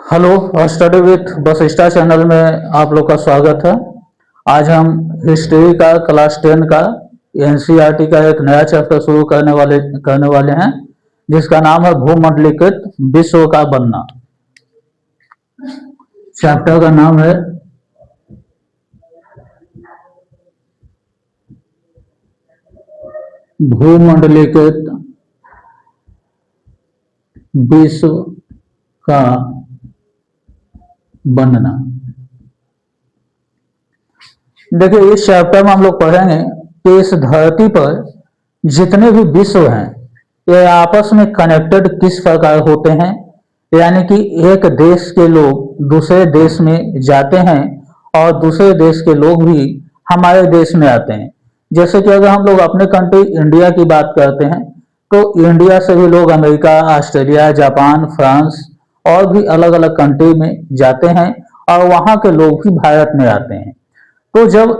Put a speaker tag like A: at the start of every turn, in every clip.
A: Hello, study with बस star channel में आप लोग का स्वागत है। आज हम हिस्ट्री का क्लास 10 का एनसीईआरटी का एक नया चैप्टर शुरू करने वाले हैं, जिसका नाम है भूमंडलीकृत विश्व का बनना। चैप्टर का नाम है भूमंडलीकृत विश्व का बनना। देखिए, इस चैप्टर में हम लोग पढ़ेंगे कि इस धरती पर जितने भी विश्व हैं ये आपस में कनेक्टेड किस प्रकार होते हैं। यानी कि एक देश के लोग दूसरे देश में जाते हैं और दूसरे देश के लोग भी हमारे देश में आते हैं। जैसे कि अगर हम लोग अपने कंट्री इंडिया की बात करते हैं तो इंडिया से भी लोग अमेरिका, ऑस्ट्रेलिया, जापान, फ्रांस और भी अलग अलग कंट्री में जाते हैं और वहां के लोग भी भारत में आते हैं। तो जब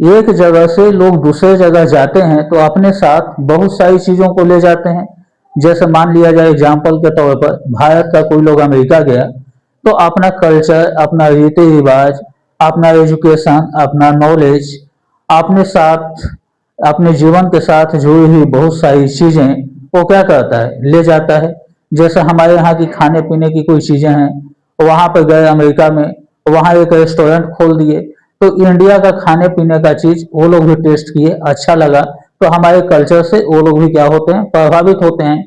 A: एक जगह से लोग दूसरे जगह जाते हैं तो अपने साथ बहुत सारी चीजों को ले जाते हैं। जैसे मान लिया जाए एग्जाम्पल के तौर पर भारत का कोई लोग अमेरिका गया तो अपना कल्चर, अपना रीति रिवाज, अपना एजुकेशन, अपना नॉलेज अपने साथ, अपने जीवन के साथ जुड़ी हुई बहुत सारी चीजें वो क्या करता है, ले जाता है। जैसे हमारे यहाँ की खाने पीने की कोई चीजें हैं, वहां पर गए अमेरिका में, वहां एक रेस्टोरेंट खोल दिए तो इंडिया का खाने पीने का चीज वो लोग भी टेस्ट किए, अच्छा लगा तो हमारे कल्चर से वो लोग भी क्या होते हैं, प्रभावित होते हैं।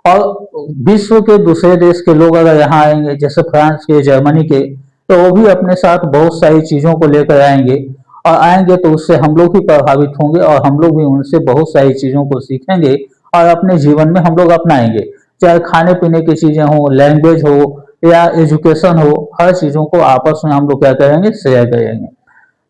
A: और विश्व के दूसरे देश के लोग अगर यहाँ आएंगे, जैसे फ्रांस के, जर्मनी के, तो वो भी अपने साथ बहुत सारी चीजों को लेकर आएंगे और आएंगे तो उससे हम लोग भी प्रभावित होंगे और हम लोग भी उनसे बहुत सारी चीजों को सीखेंगे और अपने जीवन में हम लोग अपनाएंगे। चाहे खाने पीने की चीजें हो, लैंग्वेज हो या एजुकेशन हो, हर चीजों को आपस में हम लोग क्या करेंगे, शेयर करेंगे।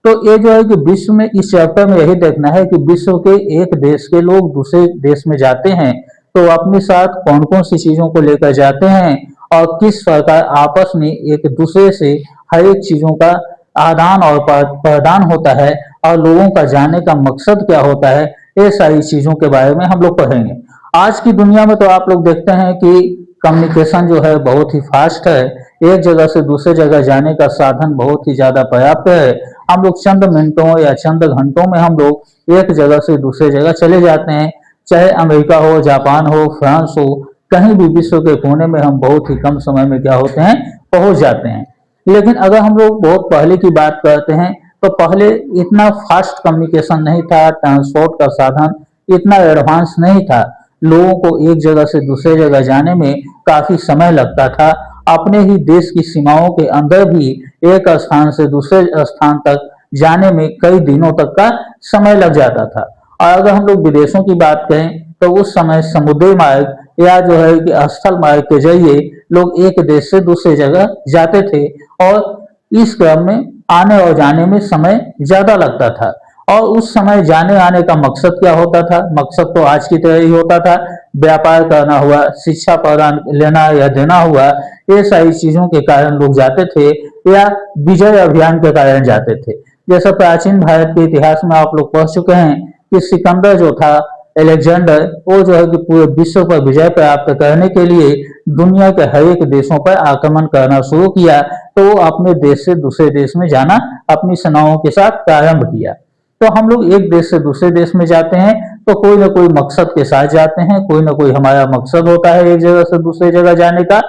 A: तो ये जो है कि विश्व में इस चैप्टर में यही देखना है कि विश्व के एक देश के लोग दूसरे देश में जाते हैं तो अपने साथ कौन कौन सी चीजों को लेकर जाते हैं और किस प्रकार आपस में एक दूसरे से हर एक चीजों का आदान और प्रदान होता है और लोगों का जाने का मकसद क्या होता है, ये सारी चीजों के बारे में हम लोग पढ़ेंगे। आज की दुनिया में तो आप लोग देखते हैं कि कम्युनिकेशन जो है बहुत ही फास्ट है। एक जगह से दूसरे जगह जाने का साधन बहुत ही ज्यादा पर्याप्त है। हम लोग चंद मिनटों या चंद घंटों में हम लोग एक जगह से दूसरे जगह चले जाते हैं। चाहे अमेरिका हो, जापान हो, फ्रांस हो, कहीं भी विश्व के कोने में हम बहुत ही कम समय में क्या होते हैं, पहुंच जाते हैं। लेकिन अगर हम लोग बहुत पहले की बात करते हैं तो पहले इतना फास्ट कम्युनिकेशन नहीं था, ट्रांसपोर्ट का साधन इतना एडवांस नहीं था। लोगों को एक जगह से दूसरे जगह जाने में काफी समय लगता था। अपने ही देश की सीमाओं के अंदर भी एक स्थान से दूसरे स्थान तक जाने में कई दिनों तक का समय लग जाता था। और अगर हम लोग विदेशों की बात करें तो उस समय समुद्री मार्ग या जो है कि स्थल मार्ग के जरिए लोग एक देश से दूसरे जगह जाते थे और इस क्रम में आने और जाने में समय ज्यादा लगता था। और उस समय जाने आने का मकसद क्या होता था? मकसद तो आज की तरह ही होता था, व्यापार करना हुआ, शिक्षा प्रदान लेना या देना हुआ, ये सारी चीजों के कारण लोग जाते थे या विजय अभियान के कारण जाते थे। जैसे प्राचीन भारत के इतिहास में आप लोग पढ़ चुके हैं कि सिकंदर जो था, एलेक्जेंडर, वो जो है कि पूरे विश्व पर विजय प्राप्त करने के लिए दुनिया के हर एक देशों पर आक्रमण करना शुरू किया। तो वो अपने देश से दूसरे देश में जाना अपनी सेनाओं के साथ प्रारंभ किया। तो हम लोग एक देश से दूसरे देश में जाते हैं तो कोई ना कोई मकसद के साथ जाते हैं, कोई ना कोई हमारा मकसद होता है एक जगह से दूसरे जगह जाने का।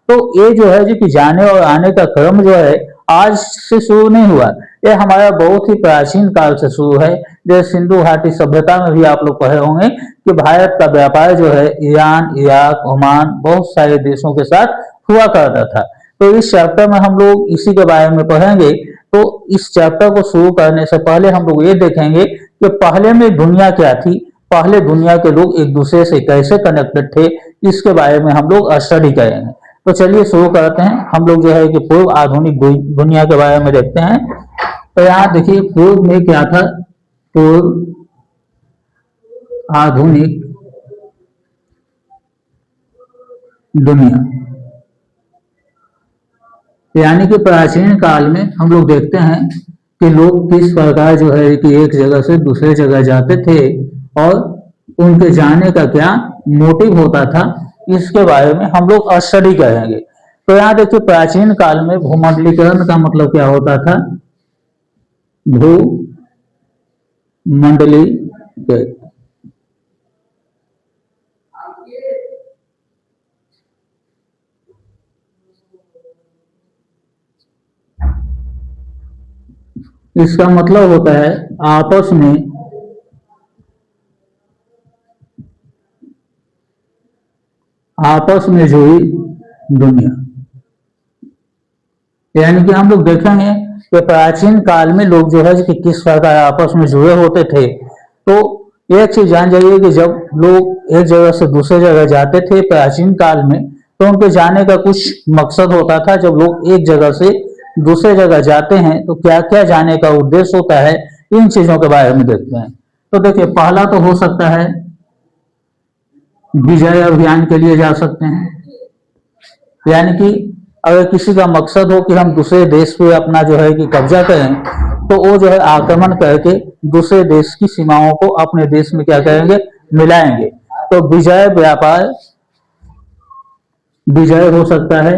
A: तो ये जो है जो कि जाने और आने का क्रम जो है आज से शुरू नहीं हुआ, ये हमारा बहुत ही प्राचीन काल से शुरू है। जैसे सिंधु घाटी सभ्यता में भी आप लोग पढ़े होंगे कि भारत का व्यापार जो है ईरान, इराक, ओमान, बहुत सारे देशों के साथ हुआ करता था। तो इस चैप्टर में हम लोग इसी के बारे में पढ़ेंगे। तो इस चैप्टर को शुरू करने से पहले हम लोग ये देखेंगे कि पहले में दुनिया क्या थी, पहले दुनिया के लोग एक दूसरे से कैसे कनेक्टेड थे, इसके बारे में हम लोग स्टडी करेंगे। तो चलिए शुरू करते हैं। हम लोग जो है कि पूर्व आधुनिक दुनिया के बारे में देखते हैं। तो यहाँ देखिए पूर्व में क्या था, पूर्व आधुनिक दुनिया, यानी कि प्राचीन काल में हम लोग देखते हैं कि लोग किस प्रकार जो है कि एक जगह से दूसरे जगह जाते थे और उनके जाने का क्या मोटिव होता था, इसके बारे में हम लोग स्टडी करेंगे। तो यहाँ देखिए प्राचीन काल में भूमंडलीकरण का मतलब क्या होता था, भूमंडलीकृत। इसका मतलब होता है आपस में जुड़ी दुनिया। यानी कि हम लोग देखेंगे कि प्राचीन काल में लोग जो है कि किस प्रकार आपस में जुड़े होते थे। तो एक चीज जान जाइए कि जब लोग एक जगह से दूसरे जगह जाते थे प्राचीन काल में, तो उनके जाने का कुछ मकसद होता था। जब लोग एक जगह से दूसरे जगह जाते हैं तो क्या क्या जाने का उद्देश्य होता है, इन चीजों के बारे में देखते हैं। तो देखिए पहला तो हो सकता है विजय अभियान के लिए जा सकते हैं। यानी कि अगर किसी का मकसद हो कि हम दूसरे देश पे अपना जो है कि कब्जा करें, तो वो जो है आक्रमण करके दूसरे देश की सीमाओं को अपने देश में क्या करेंगे, मिलाएंगे। तो विजय हो सकता है।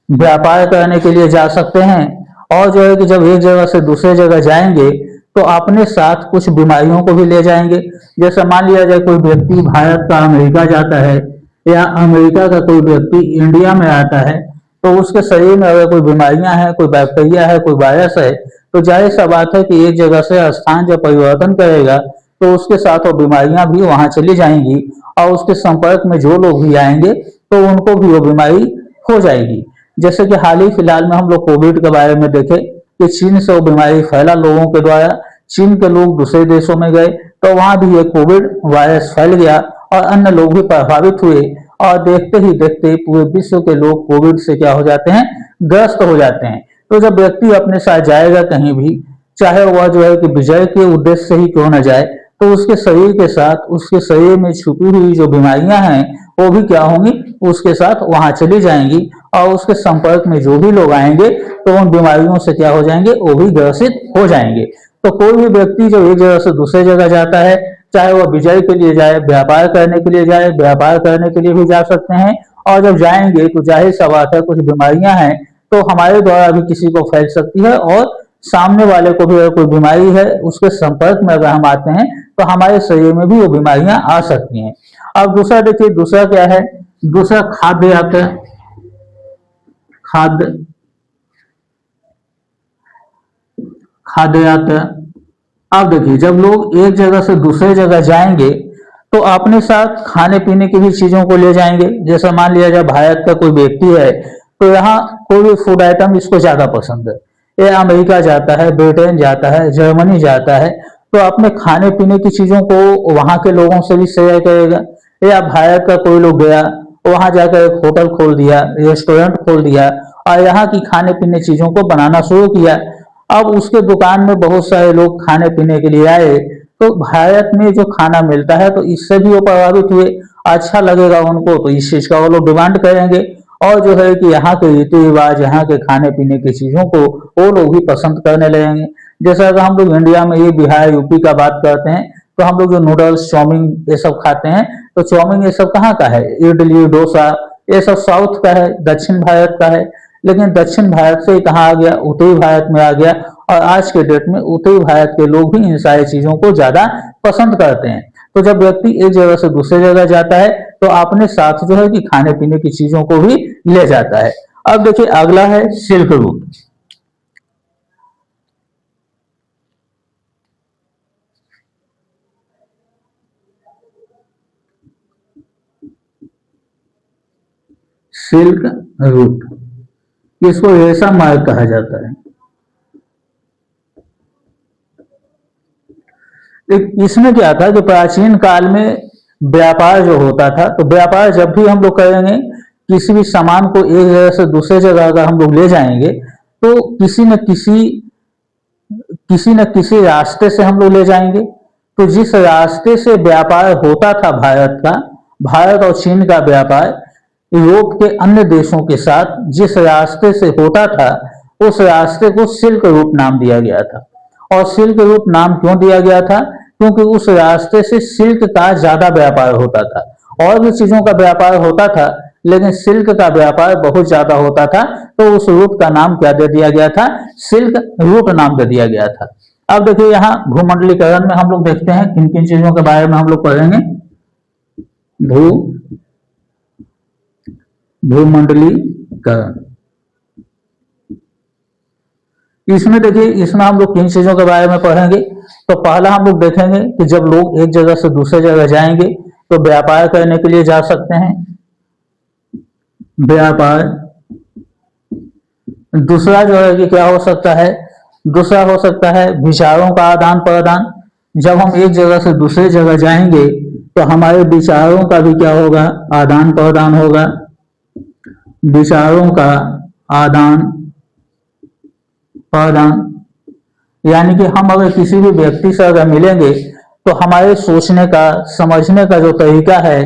A: व्यापार करने के लिए जा सकते हैं। और जो है कि जब एक जगह से दूसरे जगह जाएंगे तो अपने साथ कुछ बीमारियों को भी ले जाएंगे। जैसे मान लिया जाए कोई व्यक्ति भारत का अमेरिका जाता है, या अमेरिका का कोई व्यक्ति इंडिया में आता है, तो उसके शरीर में अगर कोई बीमारियां हैं, कोई बैक्टीरिया है, कोई वायरस है, तो जाहिर सा बात है कि एक जगह से स्थान जब परिवर्तन करेगा तो उसके साथ वो बीमारियां भी वहां चली जाएंगी, और उसके संपर्क में जो लोग भी आएंगे तो उनको भी वो बीमारी हो जाएगी। जैसे कि हाल ही फिलहाल में हम लोग कोविड के बारे में देखे कि चीन से वो बीमारी फैला लोगों के द्वारा। चीन के लोग दूसरे देशों में गए तो वहां भी ये कोविड वायरस फैल गया और अन्य लोग भी प्रभावित हुए, और देखते ही देखते पूरे विश्व के लोग कोविड से क्या हो जाते हैं, ग्रस्त हो जाते हैं। तो जब व्यक्ति अपने साथ जाएगा कहीं भी, चाहे वह जो है कि विजय के उद्देश्य से ही क्यों न जाए, तो उसके शरीर के साथ उसके शरीर में छुपी हुई जो बीमारियां हैं वो भी क्या होंगी, उसके साथ वहां चली जाएंगी, और उसके संपर्क में जो भी लोग आएंगे तो उन बीमारियों से क्या हो जाएंगे, वो भी ग्रसित हो जाएंगे। तो कोई भी व्यक्ति जो एक जगह से दूसरे जगह जाता है, चाहे वह विजय के लिए जाए, व्यापार करने के लिए जाए, व्यापार करने के लिए भी जा सकते हैं। और जब जाएंगे तो जाहिर सा बात है कुछ बीमारियां हैं तो हमारे द्वारा भी किसी को फैल सकती है, और सामने वाले को भी अगर कोई बीमारी है उसके संपर्क में अगर हम आते हैं तो हमारे शरीर में भी वो बीमारियां आ सकती हैं। अब दूसरा देखिए, दूसरा क्या है, दूसरा खाद्य आता है। खाद्य खाद्यात। अब देखिए जब लोग एक जगह से दूसरे जगह जाएंगे तो अपने साथ खाने पीने की भी चीजों को ले जाएंगे। जैसे मान लिया जाए भारत का कोई व्यक्ति है तो यहाँ कोई भी फूड आइटम इसको ज्यादा पसंद है, ये अमेरिका जाता है, ब्रिटेन जाता है, जर्मनी जाता है, तो अपने खाने पीने की चीजों को वहां के लोगों से भी शेयर करेगा। या भारत का कोई लोग गया, वहां जाकर एक होटल खोल दिया, रेस्टोरेंट खोल दिया, और यहाँ की खाने पीने चीजों को बनाना शुरू किया। अब उसके दुकान में बहुत सारे लोग खाने पीने के लिए आए, तो भारत में जो खाना मिलता है तो इससे भी वो प्रभावित हुए, अच्छा लगेगा उनको तो इस चीज का वो लोग डिमांड करेंगे, और जो है कि यहाँ के रीति रिवाज, यहाँ के खाने पीने की चीजों को वो लोग भी पसंद करने लगेंगे। जैसे अगर हम लोग इंडिया में ये बिहार यूपी का बात करते हैं तो हम लोग जो नूडल्स चाउमीन ये सब खाते हैं, तो चाउमीन ये सब कहाँ का है, इडली डोसा ये सब साउथ का है, दक्षिण भारत का है। लेकिन दक्षिण भारत से कहाँ आ गया, उत्तरी भारत में आ गया, और आज के डेट में उत्तरी भारत के लोग भी इन सारी चीजों को ज्यादा पसंद करते हैं। तो जब व्यक्ति एक जगह से दूसरे जगह जाता है तो अपने साथ जो है कि खाने पीने की चीजों को भी ले जाता है। अब देखिए अगला है सिल्क रूट। सिल्क रूट, इसको रेशम मार्ग कहा जाता है। इसमें क्या था कि प्राचीन काल में व्यापार जो होता था, तो व्यापार जब भी हम लोग करेंगे, किसी भी सामान को एक जगह से दूसरे जगह अगर हम लोग ले जाएंगे तो किसी न किसी रास्ते से हम लोग ले जाएंगे। तो जिस रास्ते से व्यापार होता था भारत का, भारत और चीन का व्यापार यूरोप के अन्य देशों के साथ जिस रास्ते से होता था, उस रास्ते को सिल्क रूट नाम दिया गया था। और सिल्क रूट नाम क्यों दिया गया था, क्योंकि उस रास्ते से सिल्क का ज्यादा व्यापार होता था। और भी चीजों का व्यापार होता था, लेकिन सिल्क का व्यापार बहुत ज्यादा होता था, तो उस रूट का नाम क्या दे दिया गया था? सिल्क रूट नाम दे दिया गया था। अब देखिए यहाँ भूमंडलीकरण में हम लोग देखते हैं किन किन चीजों के बारे में हम लोग पढ़ेंगे। भू भूमंडलीकरण, इसमें देखिए इसमें हम लोग किन चीजों के बारे में पढ़ेंगे। तो पहला हम लोग देखेंगे कि जब लोग एक जगह से दूसरे जगह जाएंगे तो व्यापार करने के लिए जा सकते हैं, व्यापार। दूसरा जो है कि क्या हो सकता है? दूसरा हो सकता है विचारों का आदान प्रदान। जब हम एक जगह से दूसरे जगह जाएंगे तो हमारे विचारों का भी क्या होगा? आदान प्रदान होगा, विचारों का आदान प्रदान। यानी कि हम अगर किसी भी व्यक्ति से अगर मिलेंगे तो हमारे सोचने का, समझने का जो तरीका है,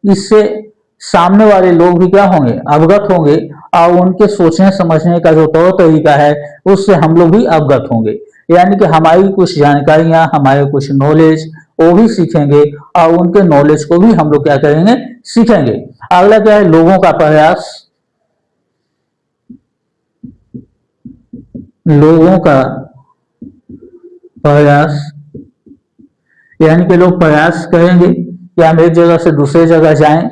A: इससे सामने वाले लोग भी क्या होंगे? अवगत होंगे, और उनके सोचने समझने का जो तौर तरीका है उससे हम लोग भी अवगत होंगे। यानी कि हमारी कुछ जानकारियां, हमारे कुछ नॉलेज वो भी सीखेंगे, और उनके नॉलेज को भी हम लोग क्या करेंगे? सीखेंगे। अगला क्या है? लोगों का प्रयास, लोगों का प्रयास। यानी कि लोग प्रयास करेंगे कि हम एक जगह से दूसरे जगह जाएं,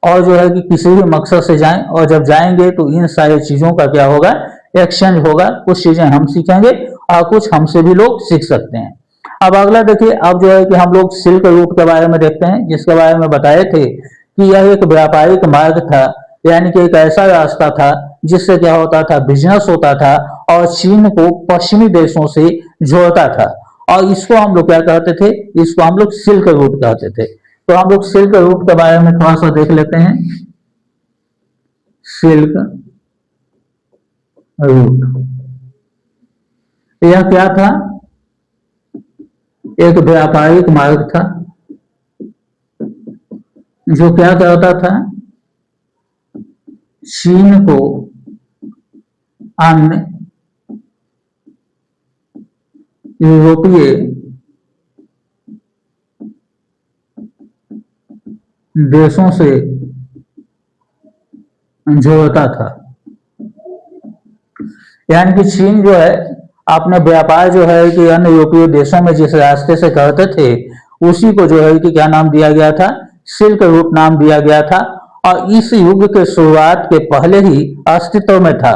A: और जो है कि किसी भी मकसद से जाएं, और जब जाएंगे तो इन सारी चीजों का क्या होगा? एक्सचेंज होगा। कुछ चीजें हम सीखेंगे और कुछ हमसे भी लोग सीख सकते हैं। अब अगला देखिए, अब जो है कि हम लोग सिल्क रूट के बारे में देखते हैं, जिसके बारे में बताए थे कि यह एक व्यापारिक मार्ग था, यानी कि एक ऐसा रास्ता था जिससे क्या होता था? बिजनेस होता था, और चीन को पश्चिमी देशों से जोड़ता था। और इसको हम लोग क्या कहते थे? इसको हम लोग सिल्क रूट कहते थे। तो हम लोग सिल्क रूट के बारे में थोड़ा सा देख लेते हैं। सिल्क रूट यह क्या था? एक व्यापारिक मार्ग था जो क्या करता था? चीन को अन्य यूरोपीय देशों से जोड़ता था। यानी कि चीन जो है अपने व्यापार जो है कि अन्य यूरोपीय देशों में जिस रास्ते से करते थे, उसी को जो है कि क्या नाम दिया गया था? सिल्क रूट नाम दिया गया था। और इस युग के शुरुआत के पहले ही अस्तित्व में था।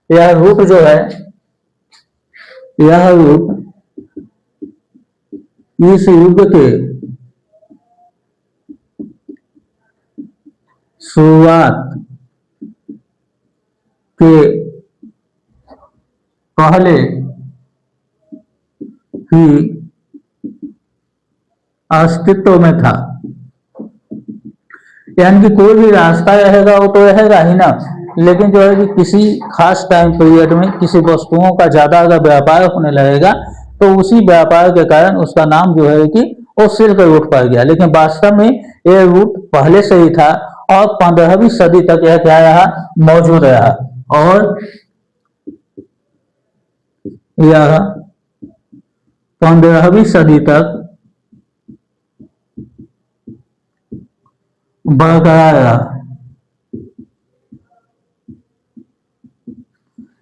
A: यह रूट जो है, यह रूट इस युग के शुरुआत के पहले ही अस्तित्व में था। यानी कि कोई भी रास्ता रहेगा वो तो रहेगा ही ना, लेकिन जो है कि किसी खास टाइम पीरियड में किसी वस्तुओं का ज्यादा अगर व्यापार होने लगेगा तो उसी व्यापार के कारण उसका नाम जो है कि वो सिल्क रूट पड़ गया। लेकिन वास्तव में ये रूट पहले से ही था, और 15वीं सदी तक यह क्या रहा? मौजूद रहा। और यह 15वीं सदी तक बरकरार रहा।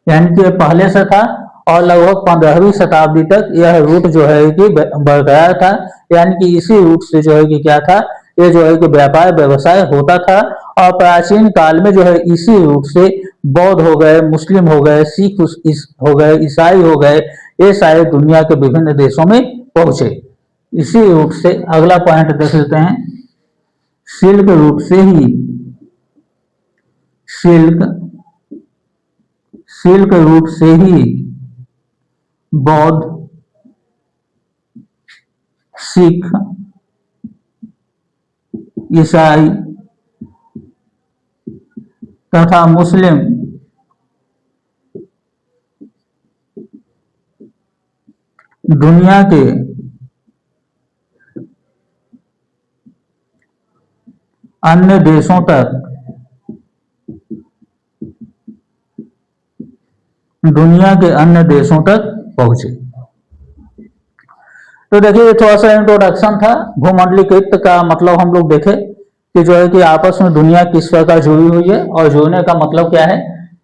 A: यानी कि पहले से था, और लगभग 15वीं शताब्दी तक यह रूट जो है कि बरकरार था। यानी कि इसी रूट से जो है कि क्या था? ये जो है कि व्यापार व्यवसाय होता था। और प्राचीन काल में जो है इसी रूट से बौद्ध हो गए, मुस्लिम हो गए, सिख हो गए, ईसाई हो गए, ये सारे दुनिया के विभिन्न देशों में पहुंचे इसी रूट से। अगला पॉइंट देख लेते हैं। सिल्क रूट से ही सिल्क रूट से ही बौद्ध, सिख, ईसाई तथा मुस्लिम दुनिया के अन्य देशों तक पहुंचे। तो देखिए थोड़ा सा इंट्रोडक्शन था। भूमंडलीकृत का मतलब हम लोग देखे कि जो है कि आपस में दुनिया किस प्रकार जुड़ी हुई है। और जुड़ने का मतलब क्या है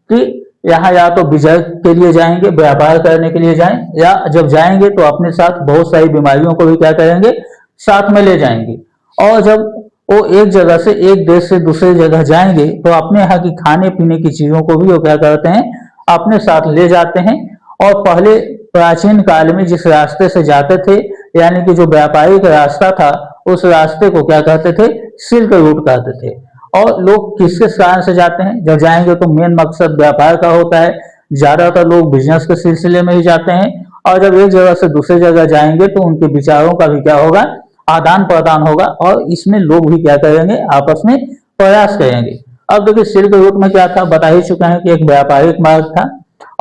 A: कि यहाँ या तो विजय के लिए जाएंगे, व्यापार करने के लिए जाएं, या जब जाएंगे तो अपने साथ बहुत सारी बीमारियों को भी क्या करेंगे, साथ में ले जाएंगे। और जब वो एक जगह से, एक देश से दूसरी जगह जाएंगे तो अपने यहाँ की खाने पीने की चीजों को भी वो क्या करते हैं, अपने साथ ले जाते हैं। और पहले प्राचीन काल में जिस रास्ते से जाते थे, यानी कि जो व्यापारिक रास्ता था, उस रास्ते को क्या कहते थे, सिल्क रूट कहते थे। और लोग किसके कारण से जाते हैं, जब जाएंगे तो मेन मकसद व्यापार का होता है। ज्यादातर लोग बिजनेस के सिलसिले में ही जाते हैं। और जब एक जगह से दूसरी जगह जाएंगे तो उनके विचारों का भी क्या होगा, आदान प्रदान होगा। और इसमें लोग भी क्या करेंगे, आपस में प्रयास करेंगे। अब देखिए सिल्क रूट में क्या था, बता ही चुका है कि एक व्यापारिक मार्ग था।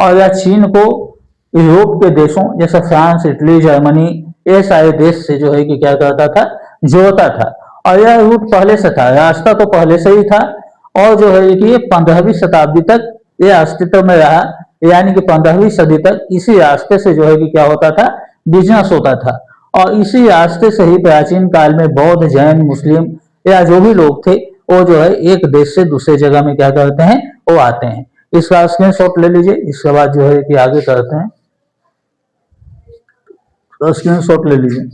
A: और यह चीन को यूरोप के देशों जैसे फ्रांस, इटली, जर्मनी, ये सारे देश से जो है कि क्या करता था, जोड़ता था। और यह रूट पहले से था, रास्ता तो पहले से ही था। और जो है कि 15वीं शताब्दी तक ये अस्तित्व में रहा, यानी कि 15वीं सदी तक इसी रास्ते से जो है कि क्या होता था, बिजनेस होता था। और इसी रास्ते से ही प्राचीन काल में बौद्ध, जैन, मुस्लिम या जो भी लोग थे, वो जो है एक देश से दूसरे जगह में क्या करते हैं, वो आते हैं। इसका स्क्रीनशॉट ले लीजिए, इसके बाद जो है कि आगे करते हैं, तो स्क्रीनशॉट ले लीजिए।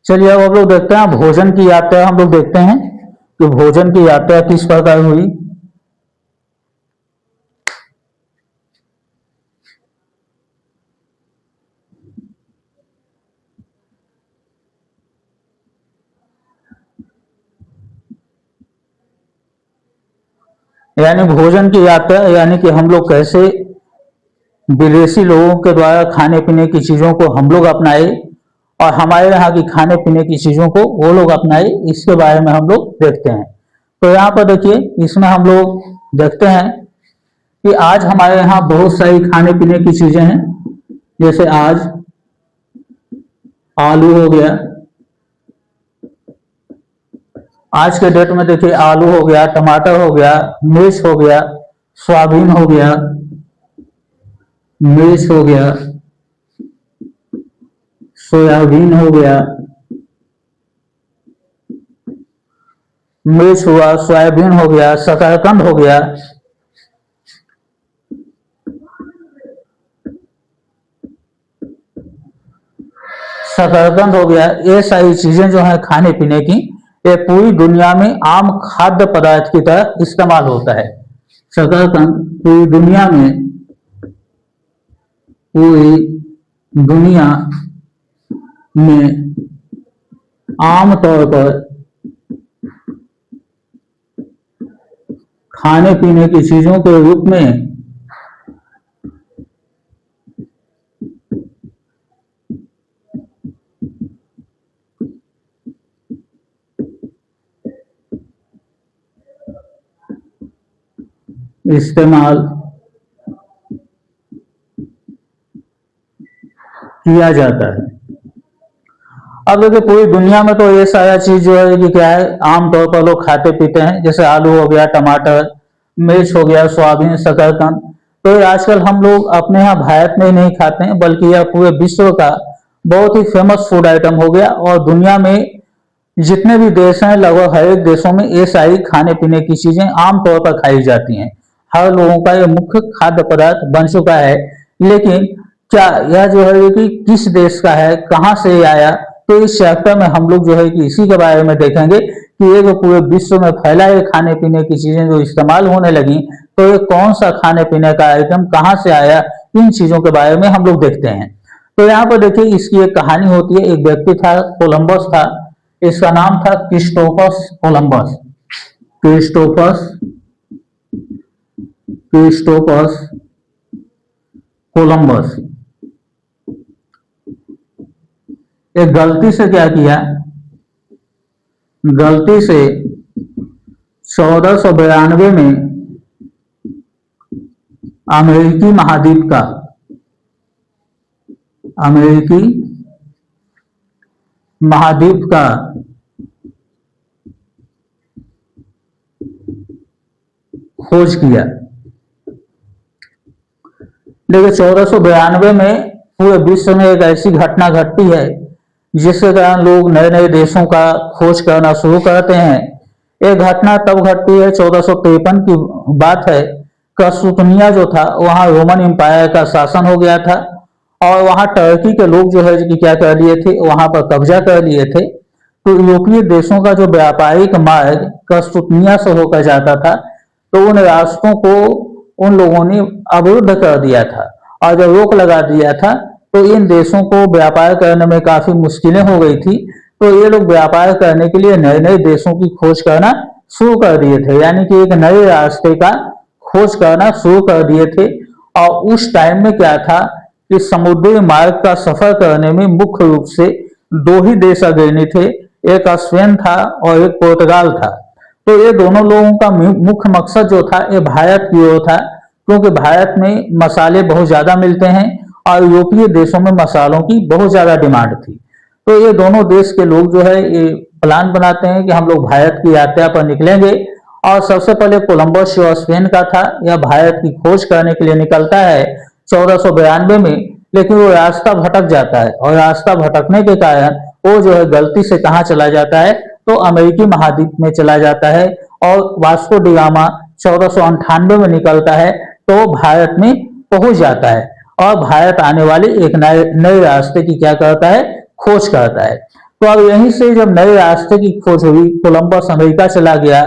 A: चलिए अब हम लोग देखते हैं भोजन की यात्रा। हम लोग देखते हैं कि भोजन की यात्रा किस प्रकार हुई। यानी भोजन की यात्रा, यानी कि हम लोग कैसे विदेशी लोगों के द्वारा खाने पीने की चीजों को हम लोग अपनाए और हमारे यहाँ की खाने पीने की चीजों को वो लोग अपनाए, इसके बारे में हम लोग देखते हैं। तो यहाँ पर देखिए, इसमें हम लोग देखते हैं कि आज हमारे यहाँ बहुत सारी खाने पीने की चीजें हैं। जैसे आज आलू हो गया, आज के डेट में देखिए आलू हो गया, टमाटर हो गया, मिर्च हो गया, सोयाबीन हो गया, मिर्च हो गया, सोयाबीन हो गया, मिर्च हुआ, सोयाबीन हो गया, शकरकंद हो गया, शकरकंद हो गया। ये सारी चीजें जो है खाने पीने की, ये पूरी दुनिया में आम खाद्य पदार्थ की तरह इस्तेमाल होता है। शकरकंद पूरी दुनिया में आम तौर पर खाने पीने की चीजों के रूप में इस्तेमाल किया जाता है। अब देखिए पूरी दुनिया में तो ये सारा चीज जो है कि क्या है, आमतौर पर लोग खाते पीते हैं। जैसे आलू हो गया, टमाटर, मिर्च हो गया, सोयाबीन, शकरकंद। तो ये आजकल हम लोग अपने यहाँ भारत में ही नहीं खाते हैं, बल्कि यह पूरे विश्व का बहुत ही फेमस फूड आइटम हो गया। और दुनिया में जितने भी देश हैं, लगभग हर एक देशों में ये सारी खाने पीने की चीजें आमतौर पर खाई जाती हैं। हर लोगों का ये मुख्य खाद्य पदार्थ बन चुका है। लेकिन क्या यह जो है कि किस देश का है, कहाँ से आया, तो इस चैप्टर में हम लोग जो है कि इसी के बारे में देखेंगे कि ये जो पूरे विश्व में फैला है खाने पीने की चीजें जो इस्तेमाल होने लगी, तो ये कौन सा खाने पीने का आइटम कहाँ से आया, इन चीजों के बारे में हम लोग देखते हैं। तो यहाँ पर देखिए इसकी एक कहानी होती है। एक व्यक्ति था, कोलंबस था। इसका नाम था Christophus Columbus. Christophus Christopher Columbus. एक गलती से क्या किया, गलती से 1492 में अमेरिकी महाद्वीप का, अमेरिकी महाद्वीप का खोज किया। लेकिन 1492 में पूरे विश्व में एक ऐसी घटना घटती है जिसके कारण लोग नए नए देशों का खोज करना शुरू करते हैं। एक घटना तब घटती है, 1453 की बात है। कस्तुनिया जो था वहां रोमन एम्पायर का शासन हो गया था और वहां टर्की के लोग जो है कि क्या कर लिए थे, वहां पर कब्जा कर लिए थे। तो यूरोपीय देशों का जो व्यापारिक मार्ग कस्तुनिया से होकर जाता था, तो उन रास्तों को उन लोगों ने अवरुद्ध कर दिया था और जब रोक लगा दिया था तो इन देशों को व्यापार करने में काफी मुश्किलें हो गई थी। तो ये लोग व्यापार करने के लिए नए नए देशों की खोज करना शुरू कर दिए थे, यानी कि एक नए रास्ते का खोज करना शुरू कर दिए थे। और उस टाइम में क्या था कि समुद्री मार्ग का सफर करने में मुख्य रूप से दो ही देश अग्रणी थे, एक स्पेन था और एक पुर्तगाल था। तो ये दोनों लोगों का मुख्य मकसद जो था ये भारत की ओर था, क्योंकि भारत में मसाले बहुत ज्यादा मिलते हैं और यूरोपीय देशों में मसालों की बहुत ज्यादा डिमांड थी। तो ये दोनों देश के लोग जो है ये प्लान बनाते हैं कि हम लोग भारत की यात्रा पर निकलेंगे। और सबसे पहले कोलंबस जो स्पेन का था, यह भारत की खोज करने के लिए निकलता है 1492 में। लेकिन वो रास्ता भटक जाता है और रास्ता भटकने के कारण वो जो है गलती से कहाँ चला जाता है, तो अमेरिकी महाद्वीप में चला जाता है। और वास्को डी गामा 1498 में निकलता है तो भारत में पहुंच जाता है और भारत आने वाले एक नए नए रास्ते की क्या करता है, खोज करता है। तो अब यहीं से जब नए रास्ते की खोज हुई, कोलंबस अमेरिका चला गया,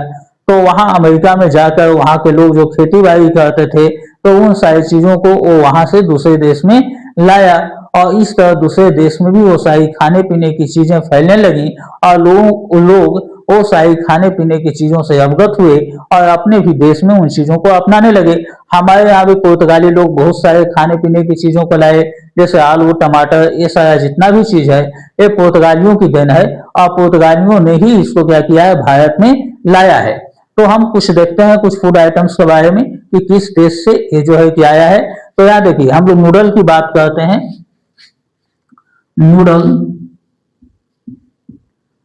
A: तो वहां अमेरिका में जाकर वहां के लोग जो खेती बाड़ी करते थे तो उन सारी चीजों को वो वहां से दूसरे देश में लाया और इस तरह दूसरे देश में भी वो सारी खाने पीने की चीजें फैलने लगी और लोग वो सारी खाने पीने की चीजों से अवगत हुए और अपने भी देश में उन चीजों को अपनाने लगे। हमारे यहाँ भी पुर्तगाली लोग बहुत सारे खाने पीने की चीजों को लाए, जैसे आलू टमाटर, ये सारा जितना भी चीज है ये पुर्तगालियों की देन है और पुर्तगालियों ने ही इसको क्या किया है, भारत में लाया है। तो हम कुछ देखते हैं कुछ फूड आइटम्स के बारे में कि किस देश से ये जो है कि आया है। तो यहाँ देखिए हम लोग नूडल की बात करते हैं। नूडल,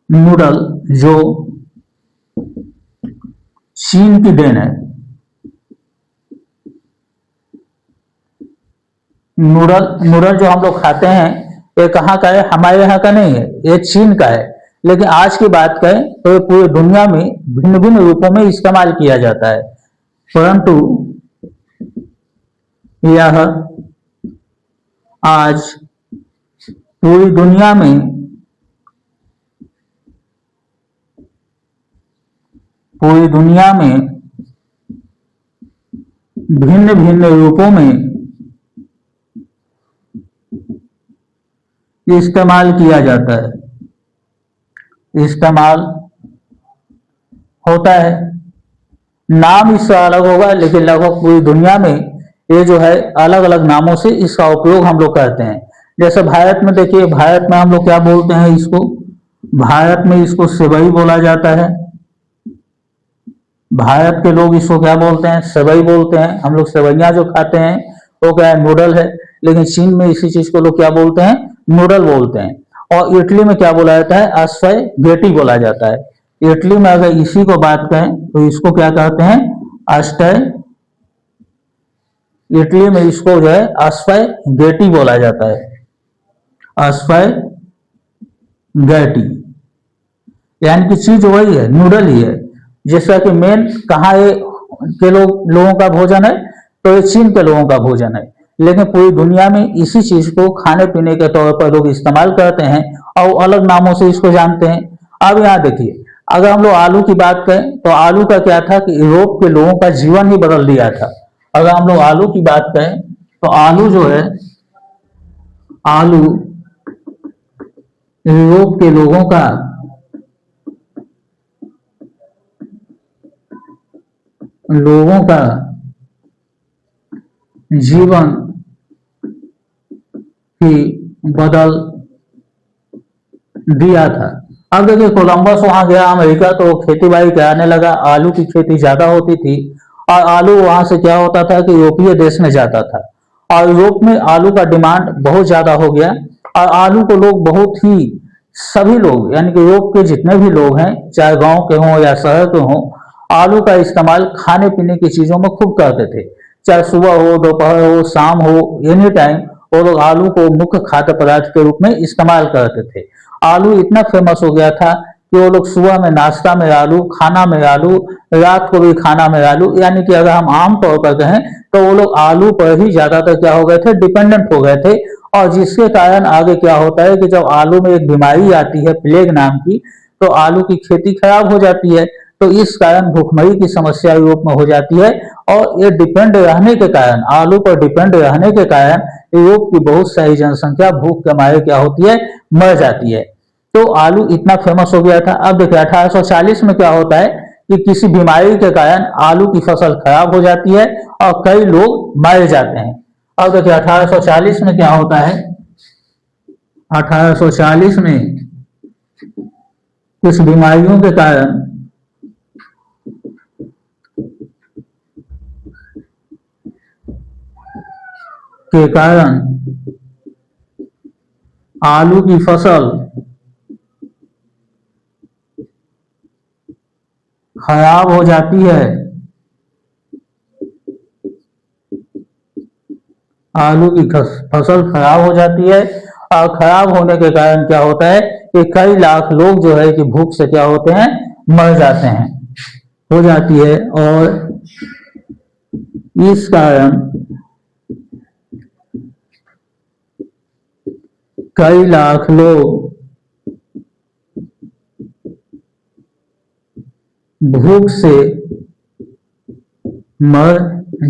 A: नूडल जो चीन की देन है। नूडल नूडल जो हम लोग खाते हैं ये कहाँ का है, हमारे यहाँ का नहीं है, ये चीन का है। लेकिन आज की बात करें तो ये पूरी दुनिया में भिन्न भिन्न रूपों में इस्तेमाल किया जाता है, परंतु यह आज पूरी दुनिया में भिन्न भिन्न रूपों में इस्तेमाल किया जाता है, इस्तेमाल होता है। नाम इसका अलग होगा लेकिन लगभग पूरी दुनिया में ये जो है अलग अलग नामों से इसका उपयोग हम लोग करते हैं। जैसे भारत में देखिए, भारत में हम लोग क्या बोलते हैं इसको, भारत में इसको सेवई बोला जाता है। भारत के लोग इसको क्या बोलते हैं, सेवई बोलते हैं। हम लोग सेवैयां जो खाते हैं वो क्या है, नूडल है। लेकिन चीन में इसी चीज को लोग क्या बोलते हैं, नूडल बोलते हैं। और इटली में क्या बोला जाता है, अस्पैगेटी बोला जाता है। इटली में अगर इसी को बात करें तो इसको क्या कहते हैं, अस्टै, इटली में इसको जो है अस्पैगेटी बोला जाता है, अस्पैगेटी। यानी कि चीज वही है, नूडल ही है। जैसा कि मेन कहाँ के लोगों का भोजन है, तो ये चीन के लोगों का भोजन है। लेकिन पूरी दुनिया में इसी चीज को खाने पीने के तौर पर लोग इस्तेमाल करते हैं और अलग नामों से इसको जानते हैं। अब यहाँ देखिए, अगर हम लोग आलू की बात करें तो आलू का क्या था कि यूरोप के लोगों का जीवन ही बदल दिया था। अगर हम लोग आलू की बात करें तो आलू जो है, आलू यूरोप के लोगों का जीवन ही बदल दिया था। अब देखिए कोलंबस वहां गया अमेरिका तो खेती बाड़ी कराने लगा, आलू की खेती ज्यादा होती थी और आलू वहां से क्या होता था कि यूरोपीय देश में जाता था और यूरोप में आलू का डिमांड बहुत ज्यादा हो गया और आलू को लोग बहुत ही सभी लोग यानी कि यूरोप के जितने भी लोग हैं चाहे गांव के हों या शहर के हों आलू का इस्तेमाल खाने पीने की चीजों में खूब करते थे। चाहे सुबह हो दोपहर हो शाम हो एनी टाइम वो लोग आलू को मुख्य खाद्य पदार्थ के रूप में इस्तेमाल करते थे। आलू इतना फेमस हो गया था कि वो लोग सुबह में नाश्ता में आलू, खाना में आलू, रात को भी खाना में आलू, यानी कि अगर हम आम तौर पर कहें तो वो लोग आलू पर ही ज्यादातर क्या हो गए थे, डिपेंडेंट हो गए थे। और जिसके कारण आगे क्या होता है कि जब आलू में एक बीमारी आती है प्लेग नाम की तो आलू की खेती खराब हो जाती है। तो इस कारण भूखमरी की समस्या यूरोप में हो जाती है और ये डिपेंड रहने के कारण आलू पर डिपेंड रहने के कारण यूरोप की बहुत सारी जनसंख्या भूख के मारे क्या होती है, मर जाती है। तो आलू इतना फेमस हो गया था। अब देखिए 1840 में क्या होता है कि किसी बीमारी के कारण आलू की फसल खराब हो जाती है और कई लोग मारे जाते हैं। अब देखिए 1840 में क्या होता है, 1840 में कुछ बीमारियों के कारण आलू की फसल खराब हो जाती है। आलू की फसल खराब हो जाती है और खराब होने के कारण क्या होता है कि कई लाख लोग जो है कि भूख से क्या होते हैं, मर जाते हैं, हो जाती है। और इस कारण कई लाख लोग भूख से मर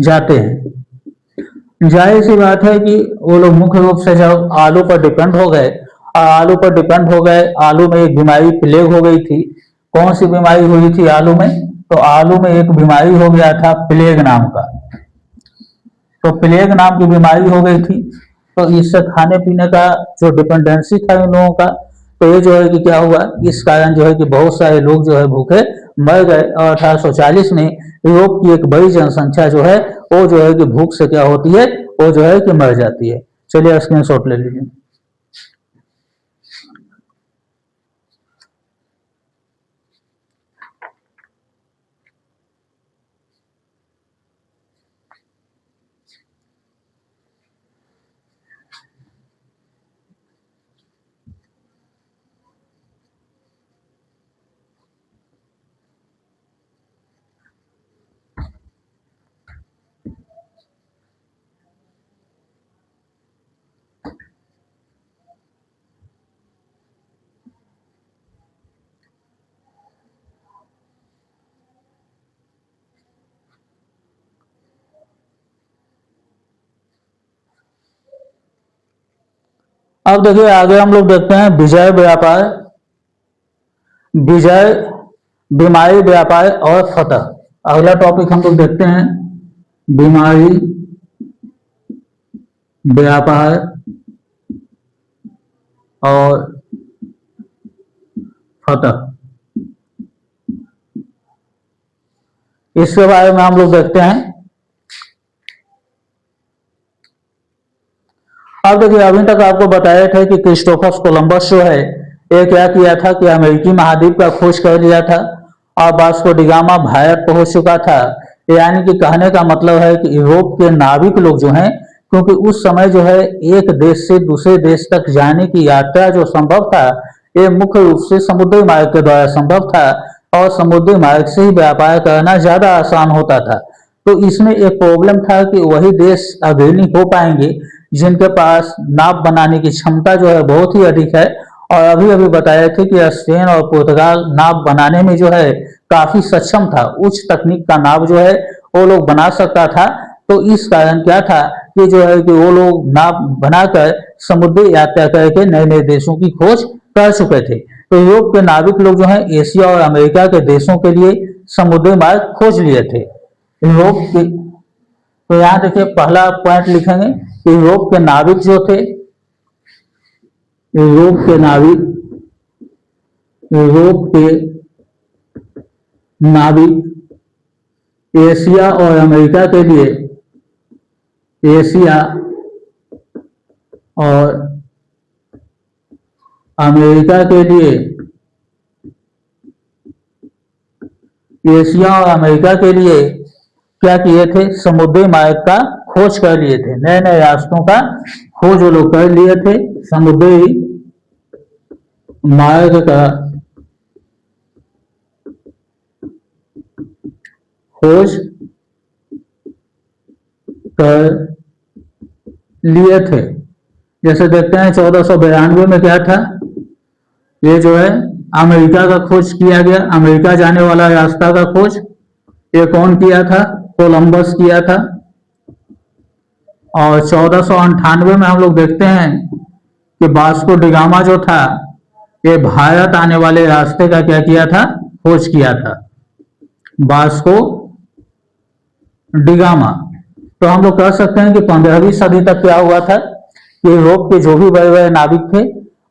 A: जाते हैं। जाहिर सी बात है कि वो लोग मुख्य रूप से जब आलू पर डिपेंड हो गए और आलू पर डिपेंड हो गए, आलू में एक बीमारी प्लेग हो गई थी। कौन सी बीमारी हुई थी आलू में, तो आलू में एक बीमारी हो गया था प्लेग नाम का। तो प्लेग नाम की बीमारी हो गई थी तो इससे खाने पीने का जो डिपेंडेंसी था इन लोगों का, तो ये जो है कि क्या हुआ, इस कारण जो है कि बहुत सारे लोग जो है भूखे मर गए और 1840 में यूरोप की एक बड़ी जनसंख्या जो है वो जो है कि भूख से क्या होती है, वो जो है कि मर जाती है। चलिए स्क्रीनशॉट ले लीजिए। अब देखिए आगे हम लोग देखते हैं विजय व्यापार, विजय बीमारी व्यापार और फतह। अगला टॉपिक हम लोग देखते हैं बीमारी व्यापार और फतह। इसके बारे में हम लोग देखते हैं। अब देखिए अभी तक आपको बताया था कि क्रिस्टोफर कोलंबस जो है ये क्या किया था कि अमेरिकी महाद्वीप का खोज कर लिया था और वास्को डी गामा भारत पहुंच चुका था। यानी कि कहने का मतलब है कि यूरोप के नाविक लोग जो हैं, क्योंकि उस समय जो है एक देश से दूसरे देश तक जाने की यात्रा जो संभव था ये मुख्य रूप से समुद्री मार्ग के द्वारा संभव था और समुद्री मार्ग से ही व्यापार करना ज्यादा आसान होता था। तो इसमें एक प्रॉब्लम था कि वही देश अग्रणी हो पाएंगे जिनके पास नाव बनाने की क्षमता जो है बहुत ही अधिक है। और अभी अभी बताया थे कि स्पेन और पुर्तगाल नाव बनाने में जो है काफी सक्षम था, उच्च तकनीक का नाव जो है वो लोग बना सकता था। तो इस कारण क्या था कि जो है कि वो लोग नाव बनाकर समुद्री यात्रा करके नए नए देशों की खोज कर चुके थे। तो यूरोप के नाविक लोग जो है एशिया और अमेरिका के देशों के लिए समुद्री मार्ग खोज लिए थे। यूरोप के तो यहाँ देखिए पहला पॉइंट लिखेंगे कि यूरोप के नाविक जो थे, यूरोप के नाविक, यूरोप के नाविक एशिया और अमेरिका के लिए, एशिया और अमेरिका के लिए, एशिया और अमेरिका के लिए क्या किए थे, समुद्री मार्ग का खोज कर लिए थे, नए नए रास्तों का खोज वो लोग कर लिए थे, समुद्री मार्ग का खोज कर लिए थे। जैसे देखते हैं 1492 में क्या था, ये जो है अमेरिका का खोज किया गया, अमेरिका जाने वाला रास्ता का खोज ये कौन किया था, कोलंबस किया था। और 1498 में हम लोग देखते हैं कि वास्को डी गामा जो था ये भारत आने वाले रास्ते का क्या किया था, खोज किया था, वास्को डी गामा। तो हम लोग कह सकते हैं कि 15वीं सदी तक क्या हुआ था कि यूरोप के जो भी बड़े बड़े नाविक थे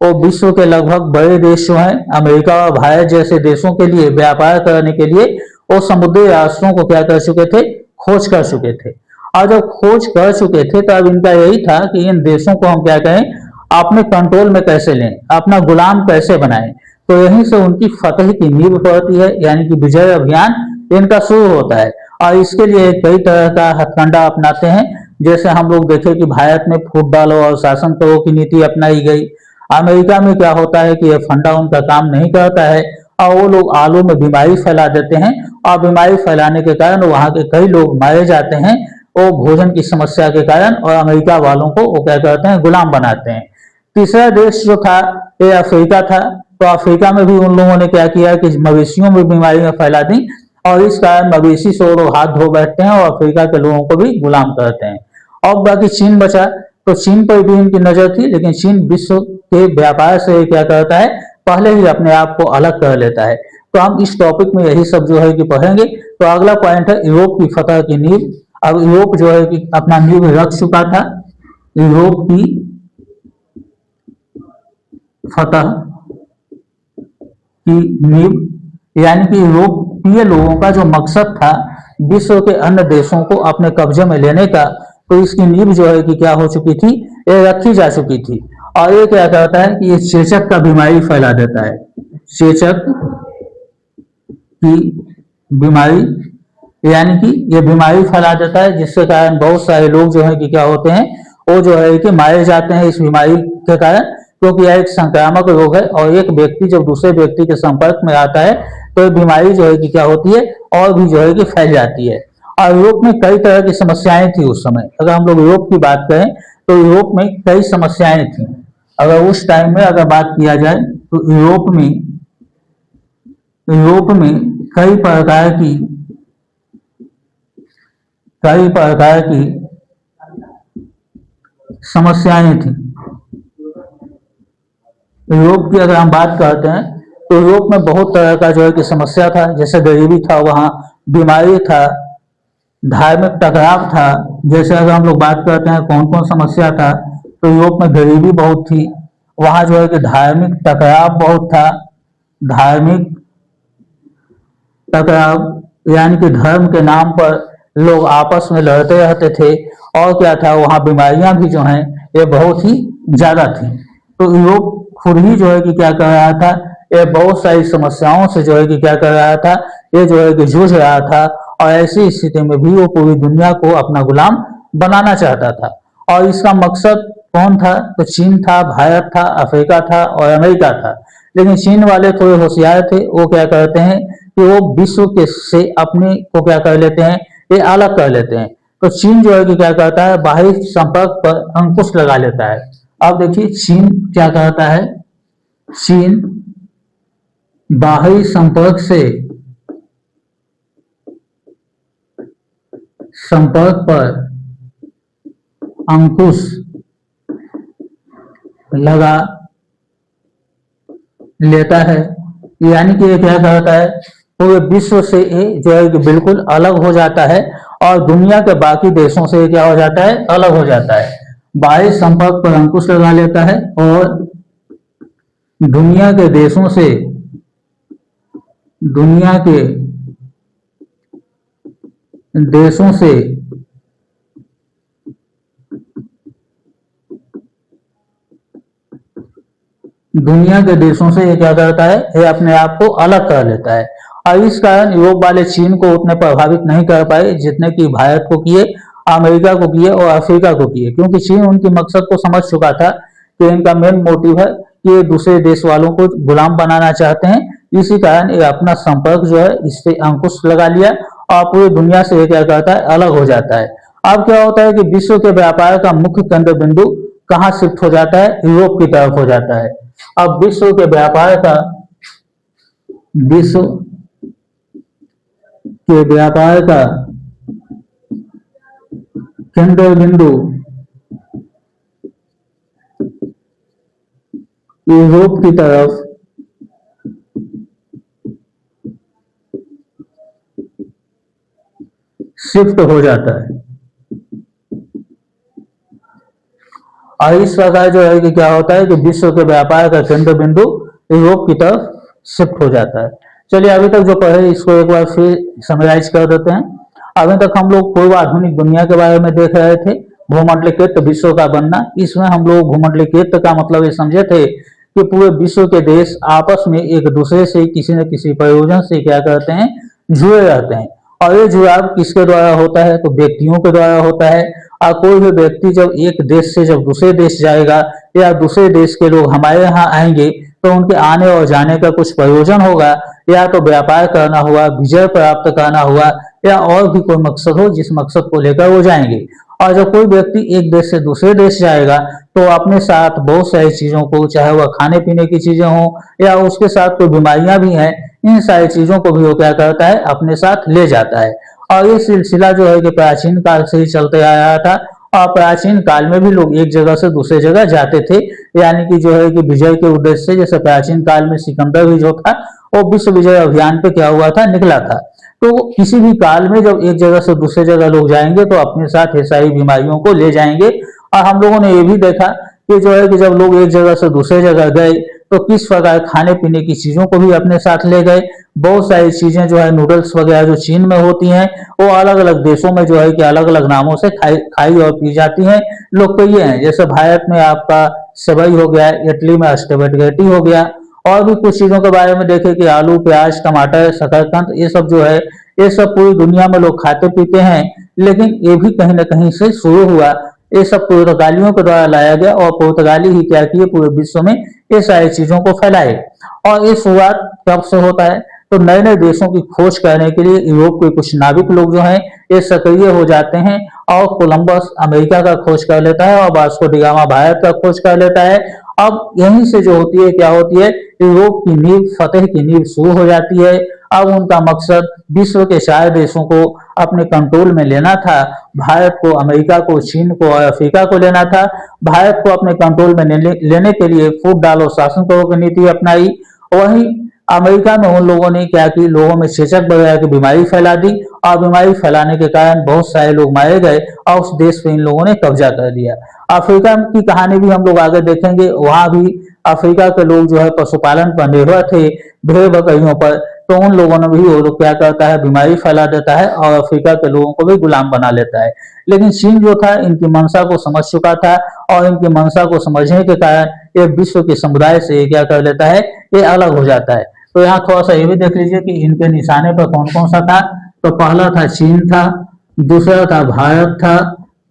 A: वो विश्व के लगभग बड़े देश जो हैं अमेरिका और भारत जैसे देशों के लिए व्यापार करने के लिए वो समुद्री रास्तों को क्या कर चुके थे, खोज कर चुके थे। और जब खोज कर चुके थे तो अब इनका यही था कि इन देशों को हम क्या कहें, अपने कंट्रोल में कैसे लें, अपना गुलाम कैसे बनाएं। तो यहीं से उनकी फतह की नींव पड़ती है, यानी कि विजय अभियान इनका शुरू होता है। और इसके लिए कई तरह का हथकंडा अपनाते हैं। जैसे हम लोग देखें कि भारत में फूट डालो और शासन करो की नीति अपनाई गई। अमेरिका में क्या होता है कि यह फंडा उनका काम नहीं करता है और वो लोग आलू में बीमारी फैला देते हैं और बीमारी फैलाने के कारण वहां के कई लोग मारे जाते हैं वो भोजन की समस्या के कारण, और अमेरिका वालों को वो क्या करते हैं, गुलाम बनाते हैं। तीसरा देश जो था ये अफ्रीका था। तो अफ्रीका में भी उन लोगों ने क्या किया कि मवेशियों में बीमारियां फैला दी और इस कारण मवेशी से वो लोग हाथ धो बैठते हैं और अफ्रीका के लोगों को भी गुलाम करते हैं। और बाकी चीन बचा, तो चीन पर भी इनकी नजर थी, लेकिन चीन विश्व के व्यापार से क्या करता है, पहले ही अपने आप को अलग कर लेता है। तो हम इस टॉपिक में यही सब जो है कि पढ़ेंगे। तो अगला पॉइंट है यूरोप की फतह की नींव। अब यूरोप जो है कि अपना नींव रख चुका था, यूरोप की फतह की नींव, यानी कि यूरोपीय लोगों का जो मकसद था विश्व के अन्य देशों को अपने कब्जे में लेने का, तो इसकी नींव जो है कि क्या हो चुकी थी, ये रखी जा चुकी थी। और ये क्या करता है कि ये चेचक का बीमारी फैला देता है, चेचक की बीमारी, यानी कि ये बीमारी फैला देता है जिसके कारण बहुत सारे लोग जो है कि क्या होते हैं, वो जो है कि मारे जाते हैं इस बीमारी के कारण, क्योंकि यह एक संक्रामक रोग है और एक व्यक्ति जब दूसरे व्यक्ति के संपर्क में आता है तो ये बीमारी जो है कि क्या होती है, और भी जो है कि फैल जाती है। और यूरोप में कई तरह की समस्याएं थी उस समय। अगर हम लोग यूरोप की बात करें तो यूरोप में कई समस्याएं थी। अगर उस टाइम में अगर बात किया जाए तो यूरोप में कई प्रकार की समस्याएं थी। यूरोप की अगर हम बात करते हैं तो यूरोप में बहुत तरह का जो है कि समस्या था। जैसे गरीबी था, वहाँ बीमारी था, धार्मिक टकराव था। जैसे अगर हम लोग बात करते हैं कौन कौन समस्या था, तो यूरोप में गरीबी बहुत थी, वहाँ जो है कि धार्मिक टकराव बहुत था। धार्मिक टकराव यानी कि धर्म के नाम पर लोग आपस में लड़ते रहते थे। और क्या था, वहाँ बीमारियां भी जो हैं ये बहुत ही ज्यादा थी। तो यूरोप खुद ही जो है कि क्या कर रहा था, ये बहुत सारी समस्याओं से जो है कि क्या कर रहा था, ये जो है कि जूझ रहा था। और ऐसी स्थिति में भी वो पूरी दुनिया को अपना गुलाम बनाना चाहता था। और इसका मकसद कौन था, तो चीन था, भारत था, अफ्रीका था और अमेरिका था। लेकिन चीन वाले थोड़े होशियार थे। वो क्या करते हैं कि वो विश्व के से अपने को क्या कर लेते हैं, ये अलग कर लेते हैं। तो चीन जो है कि क्या करता है, बाहरी संपर्क पर अंकुश लगा लेता है। अब देखिए चीन क्या करता है, चीन बाहरी संपर्क पर अंकुश लगा लेता है। यानी कि ये क्या करता है, पूरे विश्व से जो है कि बिल्कुल अलग हो जाता है और दुनिया के बाकी देशों से क्या हो जाता है, अलग हो जाता है। बाह्य संपर्क पर अंकुश लगा लेता है और दुनिया के देशों से दुनिया के देशों से दुनिया के देशों से ये क्या करता है, ये अपने आप को अलग कर लेता है। और इस कारण यूरोप वाले चीन को उतने प्रभावित नहीं कर पाए जितने कि भारत को किए, अमेरिका को किए और अफ्रीका को किए, क्योंकि चीन उनकी मकसद को समझ चुका था कि इनका मेन मोटिव है कि ये दूसरे देश वालों को गुलाम बनाना चाहते हैं। इसी कारण ये अपना संपर्क जो है इस पे अंकुश लगा लिया और पूरी दुनिया से ये क्या करता है, अलग हो जाता है। अब क्या होता है कि विश्व के व्यापार का मुख्य केंद्र बिंदु कहाँ शिफ्ट हो जाता है, यूरोप की तरफ हो जाता है। अब विश्व के व्यापार का केंद्र बिंदु यूरोप की तरफ शिफ्ट हो जाता है। और इस प्रकार जो है कि क्या होता है कि विश्व के व्यापार का केंद्र बिंदु यूरोप की तरफ शिफ्ट हो जाता है। चलिए अभी तक जो पढ़े इसको एक बार फिर समराइज कर देते हैं। अभी तक हम लोग पूर्व आधुनिक दुनिया के बारे में देख रहे थे, भूमंडलीकृत विश्व का बनना। इसमें हम लोग भूमंडलीकृत का मतलब ये समझे थे कि पूरे विश्व के देश आपस में एक दूसरे से किसी न किसी प्रयोजन से क्या करते हैं, जुड़े रहते हैं। और ये जुड़ाव किसके द्वारा होता है, तो व्यक्तियों के द्वारा होता है। और कोई भी व्यक्ति जब एक देश से जब दूसरे देश जाएगा या दूसरे देश के लोग हमारे यहाँ आएंगे तो उनके आने और जाने का कुछ प्रयोजन होगा, या तो व्यापार करना हुआ, विजय प्राप्त करना हुआ, या और भी कोई मकसद हो जिस मकसद को लेकर वो जाएंगे। और जब कोई व्यक्ति एक देश से दूसरे देश जाएगा तो अपने साथ बहुत सारी चीजों को, चाहे वह खाने पीने की चीजें हों या उसके साथ कोई बीमारियां भी हैं, इन सारी चीजों को भी वो क्या करता है, अपने साथ ले जाता है। और ये सिलसिला जो है कि प्राचीन काल से ही चलते आ रहा था। और प्राचीन काल में भी लोग एक जगह से दूसरे जगह जाते थे, यानी कि जो है कि विजय के उद्देश्य से। जैसे प्राचीन काल में सिकंदर भी जो था वो विश्व विजय अभियान पे क्या हुआ था, निकला था। तो किसी भी काल में जब एक जगह से दूसरे जगह लोग जाएंगे तो अपने साथ ये सारी बीमारियों को ले जाएंगे। और हम लोगों ने ये भी देखा कि जो है कि जब लोग एक जगह से दूसरे जगह गए तो किस प्रकार खाने पीने की चीजों को भी अपने साथ ले गए। बहुत सारी चीजें जो है नूडल्स वगैरह जो चीन में होती हैं वो अलग अलग देशों में जो है कि अलग अलग नामों से खाई और पी जाती हैं, लोकप्रिय हैं। जैसे भारत में आपका सेवई हो गया, इटली में स्पेगेटी हो गया, और भी कुछ चीजों के बारे में देखें कि आलू, प्याज, टमाटर, शकरकंद, ये सब जो है ये सब पूरी दुनिया में लोग खाते पीते हैं। लेकिन ये भी कहीं ना कहीं से शुरू हुआ, ये सब पुर्तगालियों के द्वारा लाया गया और पुर्तगाली ही क्या किए, पूरे विश्व में ये सारी चीजों को फैलाए। और ये शुरुआत कब से होता है, तो नए नए देशों की खोज करने के लिए यूरोप के कुछ नाविक लोग जो हैं ये सक्रिय हो जाते हैं। और कोलंबस अमेरिका का खोज कर लेता है और वास्को डी गामा भारत का खोज कर लेता है। अब यहीं से जो होती है, क्या होती है, यूरोप की नींव, फतेह की नींव शुरू हो जाती है। अब उनका मकसद विश्व के 4 देशों को अपने कंट्रोल में लेना था। भारत को, अमेरिका को, चीन को और अफ्रीका को लेना था। भारत को अपने कंट्रोल में लेने के लिए फूट डालो शासन करो की नीति अपनाई। वहीं अमेरिका में उन लोगों ने क्या की, लोगों में चेचक वगैरह की बीमारी फैला दी और बीमारी फैलाने के कारण बहुत सारे लोग मारे गए और उस देश पे इन लोगों ने कब्जा कर लिया। अफ्रीका की कहानी भी हम लोग आगे देखेंगे। वहां भी अफ्रीका के लोग जो है पशुपालन पर निर्भर थे, भेड़ बकरियों पर। तो उन लोगों ने भी, वो लोग क्या करता है, बीमारी फैला देता है और अफ्रीका के लोगों को भी गुलाम बना लेता है। लेकिन चीन जो था इनकी मंशा को समझ चुका था और इनकी मंशा को समझने के कारण ये विश्व के समुदाय से क्या कर लेता है, ये अलग हो जाता है। तो यहाँ थोड़ा सा ये भी देख लीजिए कि इनके निशाने पर कौन कौन सा था। तो पहला था चीन था, दूसरा था भारत था,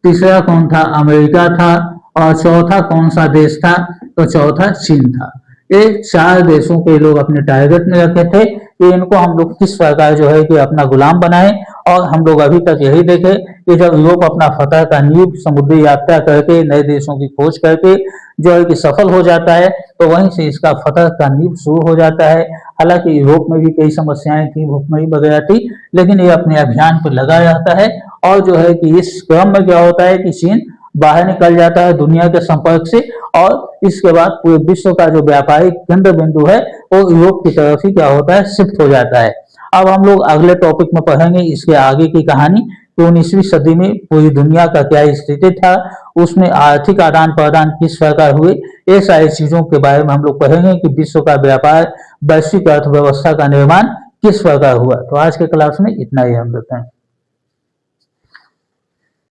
A: तीसरा कौन था, अमेरिका था, और चौथा कौन सा देश था, तो चौथा चीन था। ये 4 देशों के लोग अपने टारगेट में रखे थे कि इनको हम लोग किस प्रकार जो है कि अपना गुलाम बनाए। और हम लोग अभी तक यही देखे कि जब यूरोप अपना फतह का नींव समुद्री यात्रा करके नए देशों की खोज करके जो है कि सफल हो जाता है, तो वहीं से इसका फतह का नींव शुरू हो जाता है। हालांकि यूरोप में भी कई समस्याएं थी, भुखमरी वगैरह थी, लेकिन ये अपने अभियान पर लगा रहता है। और जो है कि इस क्रम में क्या होता है कि चीन बाहर निकल जाता है दुनिया के संपर्क से, और इसके बाद पूरे विश्व का जो व्यापारिक केंद्र बिंदु है वो यूरोप की तरफ ही क्या होता है, शिफ्ट हो जाता है। अब हम लोग अगले टॉपिक में पढ़ेंगे इसके आगे की कहानी 19वीं सदी में पूरी दुनिया का क्या स्थिति था, उसमें आर्थिक आदान प्रदान किस प्रकार हुए, ये सारी चीजों के बारे में हम लोग पढ़ेंगे कि विश्व का व्यापार, वैश्विक अर्थव्यवस्था का निर्माण किस प्रकार हुआ। तो आज के क्लास में इतना ही हम देते हैं।